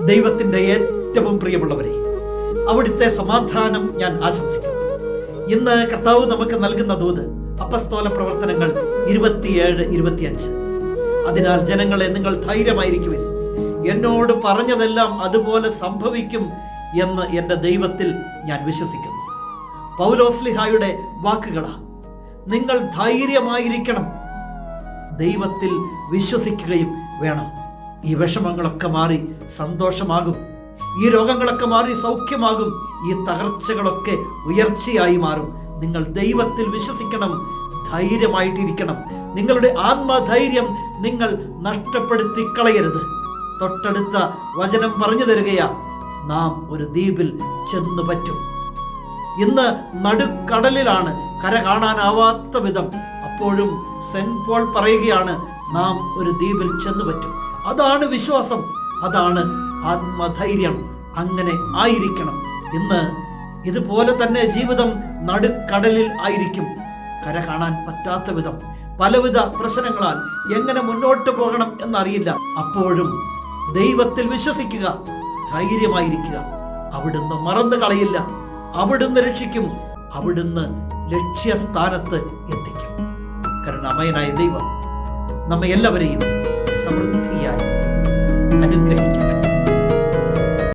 ദൈവത്തിൻ്റെ ഏറ്റവും പ്രിയമുള്ളവരെ, അവിടുത്തെ സമാധാനം ഞാൻ ആശംസിക്കുന്നു. ഇന്ന് കർത്താവ് നമുക്ക് നൽകുന്ന ദൂത് അപ്പസ്തോല പ്രവർത്തനങ്ങൾ 27-25. അതിനാൽ ജനങ്ങളെ, നിങ്ങൾ ധൈര്യമായിരിക്കുവിൻ. എന്നോട് പറഞ്ഞതെല്ലാം അതുപോലെ സംഭവിക്കും എന്ന് എൻ്റെ ദൈവത്തിൽ ഞാൻ വിശ്വസിക്കുന്നു. പൗലോസ്ലിഹായുടെ വാക്കുകളാ. നിങ്ങൾ ധൈര്യമായിരിക്കണം, ദൈവത്തിൽ വിശ്വസിക്കുകയും വേണം. ഈ വിഷമങ്ങളൊക്കെ മാറി സന്തോഷമാകും. ഈ രോഗങ്ങളൊക്കെ മാറി സൗഖ്യമാകും. ഈ തകർച്ചകളൊക്കെ ഉയർച്ചയായി മാറും. നിങ്ങൾ ദൈവത്തിൽ വിശ്വസിക്കണം, ധൈര്യമായിട്ടിരിക്കണം. നിങ്ങളുടെ ആത്മധൈര്യം നിങ്ങൾ നഷ്ടപ്പെടുത്തി കളയരുത്. തൊട്ടടുത്ത വചനം പറഞ്ഞു തരികയാ, നാം ഒരു ദ്വീപിൽ ചെന്നു പറ്റും. ഇന്ന് നടുക്കടലിലാണ്, കര കാണാനാവാത്ത വിധം. അപ്പോഴും സെന്റ് പോൾ പറയുകയാണ്, നാം ഒരു ദ്വീപിൽ ചെന്നു പറ്റും. അതാണ് വിശ്വാസം, അതാണ് ആത്മധൈര്യം. അങ്ങനെ ആയിരിക്കണം. ഇന്ന് ഇതുപോലെ തന്നെ ജീവിതം നടുക്കടലിൽ ആയിരിക്കും. കര കാണാൻ പറ്റാത്ത വിധം പലവിധ പ്രശ്നങ്ങളാൽ എങ്ങനെ മുന്നോട്ട് പോകണം എന്നറിയില്ല. അപ്പോഴും ദൈവത്തിൽ വിശ്വസിക്കുക, ധൈര്യമായിരിക്കുക. അവിടുന്ന് മറന്നു കളയില്ല. അവിടുന്ന് രക്ഷിക്കും. അവിടുന്ന് ലക്ഷ്യസ്ഥാനത്ത് എത്തിക്കും. കരുണാമയനായ ദൈവം നമ്മെ എല്ലാവരെയും സമൃദ്ധിയായി അനുഗ്രഹിക്കട്ടെ.